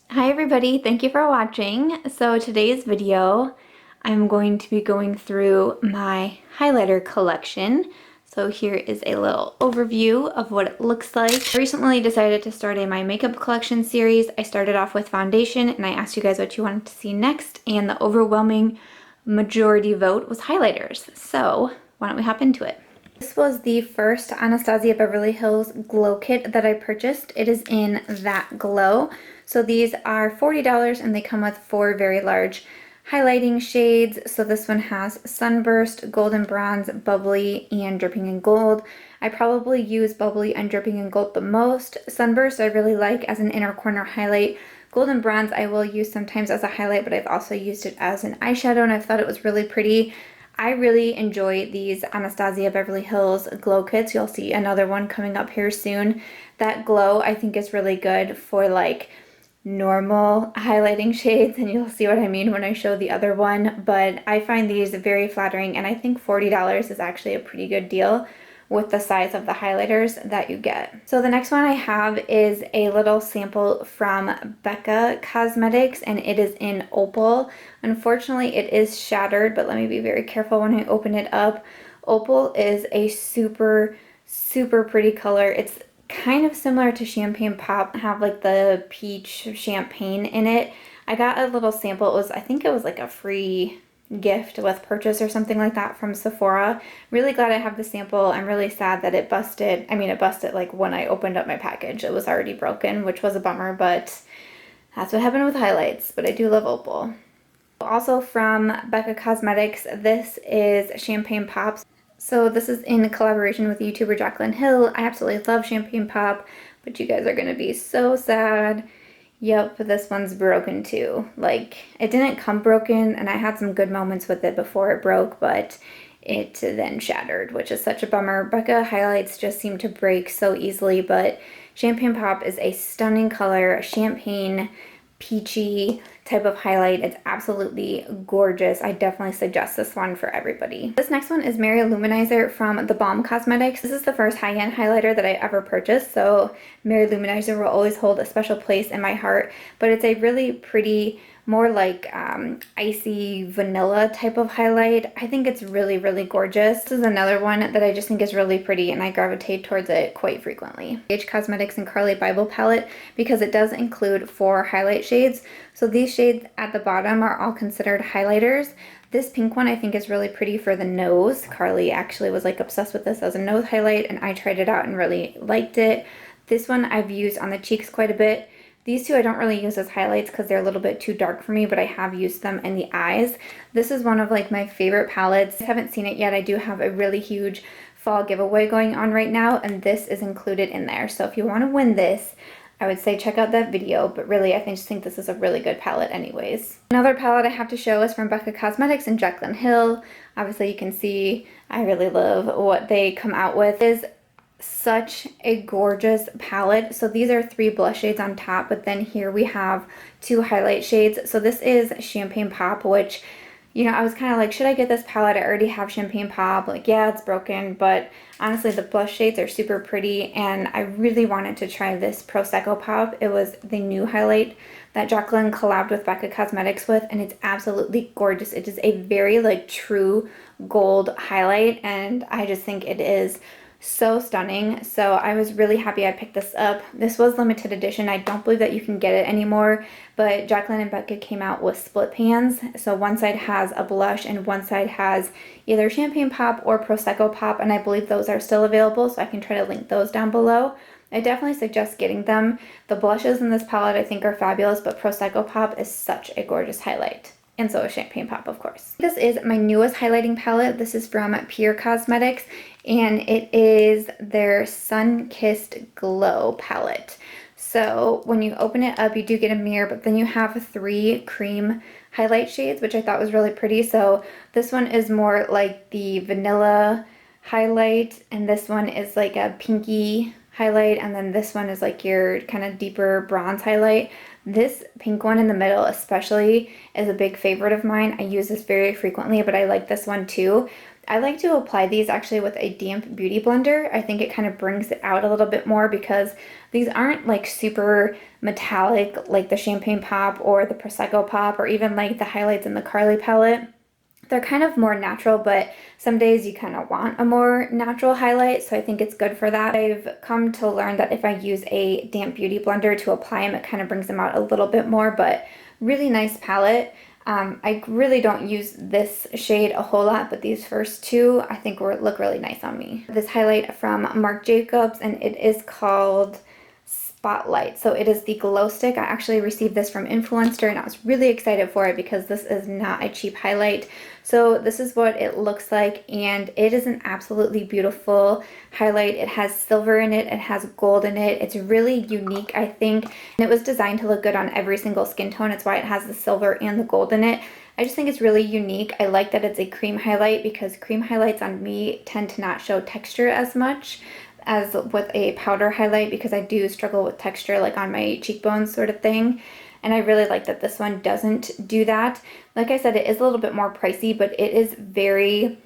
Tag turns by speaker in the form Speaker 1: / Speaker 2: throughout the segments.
Speaker 1: Hi everybody, thank you for watching. So today's video, I'm going to be going through my highlighter collection. So here is a little overview of what it looks like. I recently decided to start a my makeup collection series. I started off with foundation and I asked you guys what you wanted to see next, and the overwhelming majority vote was highlighters. So why don't we hop into it? This was the first Anastasia Beverly Hills Glow Kit that I purchased. It is in That Glow. So these are $40 and they come with 4 very large highlighting shades. So this one has Sunburst, Golden Bronze, Bubbly, and Dripping in Gold. I probably use Bubbly and Dripping in Gold the most. Sunburst I really like as an inner corner highlight. Golden Bronze I will use sometimes as a highlight, but I've also used it as an eyeshadow and I thought it was really pretty. I really enjoy these Anastasia Beverly Hills Glow Kits. You'll see another one coming up here soon. That glow I think is really good for like normal highlighting shades, and you'll see what I mean when I show the other one, but I find these very flattering and I think $40 is actually a pretty good deal with the size of the highlighters that you get. So the next one I have is a little sample from Becca Cosmetics and it is in Opal. Unfortunately it is shattered, but let me be very careful when I open it up. Opal is a super pretty color. It's kind of similar to Champagne Pop, have like the peach champagne in it. I got a little sample. I think it was like a free gift with purchase or something like that from Sephora. Really glad I have the sample. I'm really sad that it busted. I mean, it busted like when I opened up my package. It was already broken, which was a bummer, but that's what happened with highlights. But I do love Opal. Also from Becca Cosmetics, this is Champagne Pop. So this is in collaboration with YouTuber Jaclyn Hill. I absolutely love Champagne Pop, but you guys are gonna be so sad. Yep, this one's broken too. Like, it didn't come broken, and I had some good moments with it before it broke, but it then shattered, which is such a bummer. Becca highlights just seem to break so easily, but Champagne Pop is a stunning color, champagne, peachy type of highlight. It's absolutely gorgeous. I definitely suggest this one for everybody. This next one is Lou Manizer from the Balm Cosmetics. This is the first high-end highlighter that I ever purchased, so Lou Manizer will always hold a special place in my heart, but it's a really pretty, more like icy vanilla type of highlight. I think it's really gorgeous. This is another one that I just think is really pretty and I gravitate towards it quite frequently. Becca Cosmetics and Carli Bybel palette, because it does include 4 highlight shades. So these shades at the bottom are all considered highlighters. This pink one I think is really pretty for the nose. Carli actually was like obsessed with this as a nose highlight and I tried it out and really liked it. This one I've used on the cheeks quite a bit. These two I don't really use as highlights because they're a little bit too dark for me, but I have used them in the eyes. This is one of like my favorite palettes. I haven't seen it yet. I do have a really huge fall giveaway going on right now, and this is included in there. So if you want to win this, I would say check out that video, but really I just think this is a really good palette anyways. Another palette I have to show is from Becca Cosmetics and Jaclyn Hill. Obviously you can see I really love what they come out with. It is such a gorgeous palette. So these are 3 blush shades on top, but then here we have 2 highlight shades. So this is Champagne Pop, which, you know, I was kind of like, should I get this palette? I already have Champagne Pop. Like, yeah, it's broken, but honestly, the blush shades are super pretty, and I really wanted to try this Prosecco Pop. It was the new highlight that Jaclyn collabed with Becca Cosmetics with, and it's absolutely gorgeous. It is a very, like, true gold highlight, and I just think it is so stunning. So I was really happy I picked this up. This was limited edition. I don't believe that you can get it anymore, but Jaclyn and Becca came out with split pans. So one side has a blush and one side has either Champagne Pop or Prosecco Pop, and I believe those are still available, so I can try to link those down below. I definitely suggest getting them. The blushes in this palette I think are fabulous, but Prosecco Pop is such a gorgeous highlight. And so is Champagne Pop, of course. This is my newest highlighting palette. This is from Pure Cosmetics, and it is their Sun-Kissed Glow palette. So when you open it up, you do get a mirror, but then you have 3 cream highlight shades, which I thought was really pretty. So this one is more like the vanilla highlight, and this one is like a pinky highlight, and then this one is like your kind of deeper bronze highlight. This pink one in the middle especially is a big favorite of mine. I use this very frequently, but I like this one too. I like to apply these actually with a damp beauty blender. I think it kind of brings it out a little bit more because these aren't like super metallic like the Champagne Pop or the Prosecco Pop or even like the highlights in the Carli palette. They're kind of more natural, but some days you kind of want a more natural highlight, so I think it's good for that. I've come to learn that if I use a damp beauty blender to apply them, it kind of brings them out a little bit more, but really nice palette. I really don't use this shade a whole lot, but these first two I think look really nice on me. This highlight from Marc Jacobs, and it is called Spotlight. So it is the glow stick. I actually received this from Influencer and I was really excited for it because this is not a cheap highlight. So this is what it looks like, and it is an absolutely beautiful highlight. It has silver in it, it has gold in it. It's really unique, I think, and it was designed to look good on every single skin tone. It's why it has the silver and the gold in it. I just think it's really unique. I like that it's a cream highlight because cream highlights on me tend to not show texture as much as with a powder highlight because I do struggle with texture like on my cheekbones sort of thing. And I really like that this one doesn't do that. Like I said, it is a little bit more pricey, but it is very,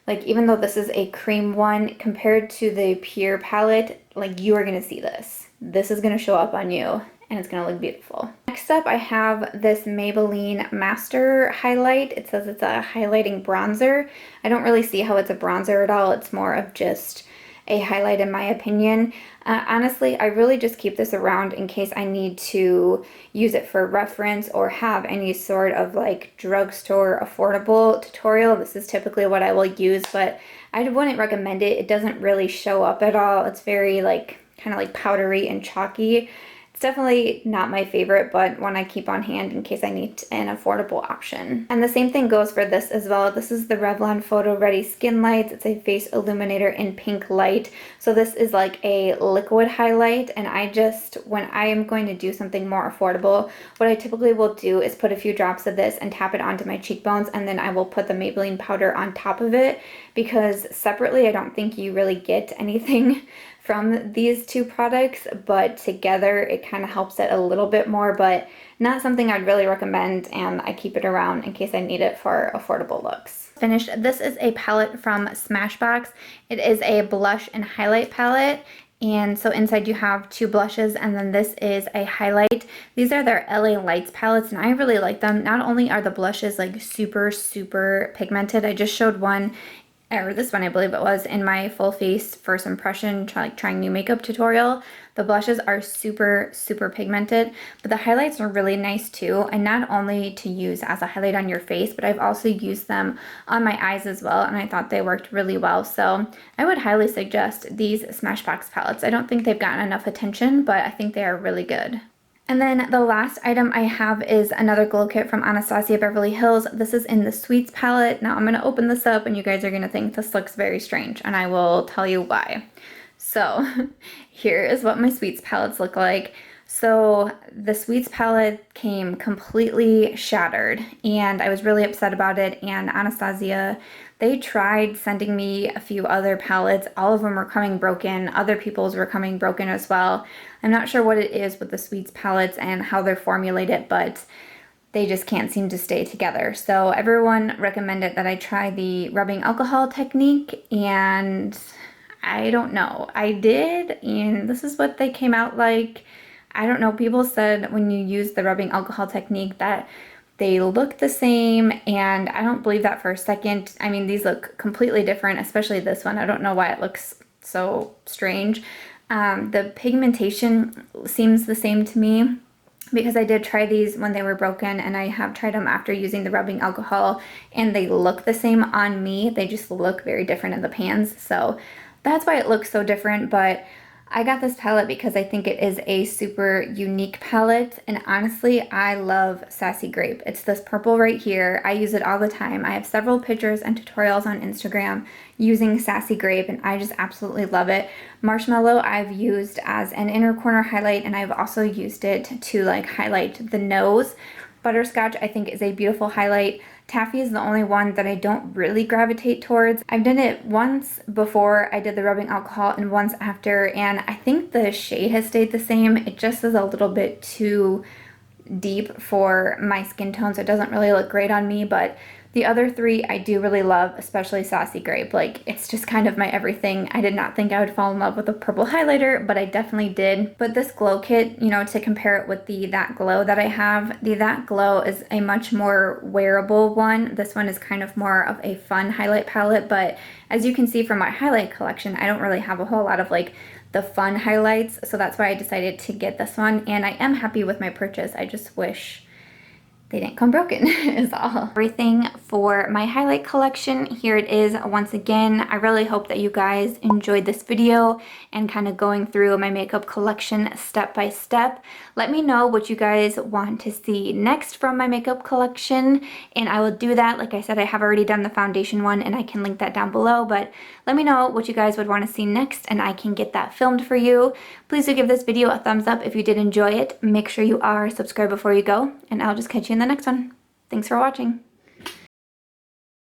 Speaker 1: like, even though this is a cream one, compared to the Pure palette, like, you are gonna see this. This is gonna show up on you and it's gonna look beautiful. Next up, I have this Maybelline Master highlight. It says it's a highlighting bronzer. I don't really see how it's a bronzer at all. It's more of just a highlight in my opinion. Honestly, I really just keep this around in case I need to use it for reference or have any sort of like drugstore affordable tutorial. This is typically what I will use, but I wouldn't recommend it. It doesn't really show up at all. It's very like kind of like powdery and chalky. It's definitely not my favorite, but one I keep on hand in case I need an affordable option. And the same thing goes for this as well. This is the Revlon PhotoReady Skinlights. It's a face illuminator in pink light. So this is like a liquid highlight, and I just, when I am going to do something more affordable, what I typically will do is put a few drops of this and tap it onto my cheekbones, and then I will put the Maybelline powder on top of it because separately I don't think you really get anything from these two products, but together it kind of helps it a little bit more, but not something I'd really recommend, and I keep it around in case I need it for affordable looks. Finished. This is a palette from Smashbox. It is a blush and highlight palette, and so inside you have two blushes, and then this is a highlight. These are their LA Lights palettes, and I really like them. Not only are the blushes like super pigmented, I just showed one, or this one I believe it was, in my full face first impression trying new makeup tutorial. The blushes are super pigmented, but the highlights are really nice too, and not only to use as a highlight on your face, but I've also used them on my eyes as well, and I thought they worked really well. So I would highly suggest these Smashbox palettes. I don't think they've gotten enough attention, but I think they are really good. And then the last item I have is another glow kit from Anastasia Beverly Hills. This is in the Sweets palette. Now I'm going to open this up and you guys are going to think this looks very strange, and I will tell you why. So here is what my Sweets palettes look like. So the Sweets palette came completely shattered and I was really upset about it, and Anastasia, they tried sending me a few other palettes. All of them were coming broken. Other people's were coming broken as well. I'm not sure what it is with the Sweets palettes and how they're formulated, but they just can't seem to stay together. So everyone recommended that I try the rubbing alcohol technique, and I don't know. I did, and this is what they came out like. I don't know. People said when you use the rubbing alcohol technique that they look the same, and I don't believe that for a second. I mean, these look completely different, especially this one. I don't know why it looks so strange. The pigmentation seems the same to me because I did try these when they were broken, and I have tried them after using the rubbing alcohol, and they look the same on me. They just look very different in the pans, so that's why it looks so different. But I got this palette because I think it is a super unique palette, and honestly, I love Sassy Grape. It's this purple right here. I use it all the time. I have several pictures and tutorials on Instagram using Sassy Grape, and I just absolutely love it. Marshmallow I've used as an inner corner highlight, and I've also used it to like highlight the nose. Butterscotch I think is a beautiful highlight. Taffy is the only one that I don't really gravitate towards. I've done it once before I did the rubbing alcohol and once after, and I think the shade has stayed the same. It just is a little bit too deep for my skin tone, so it doesn't really look great on me, but The other three I do really love, especially Saucy Grape. Like, it's just kind of my everything. I did not think I would fall in love with a purple highlighter, but I definitely did. But this glow kit, you know, to compare it with the That Glow that I have, the That Glow is a much more wearable one. This one is kind of more of a fun highlight palette, but as you can see from my highlight collection, I don't really have a whole lot of like the fun highlights, so that's why I decided to get this one, and I am happy with my purchase. I just wish they didn't come broken is all. Everything for my highlight collection. Here it is once again. I really hope that you guys enjoyed this video and kind of going through my makeup collection step by step. Let me know what you guys want to see next from my makeup collection, and I will do that. Like I said, I have already done the foundation one and I can link that down below, but let me know what you guys would want to see next and I can get that filmed for you. Please do give this video a thumbs up if you did enjoy it. Make sure you are subscribed before you go, and I'll just catch you in the next one. Thanks for watching.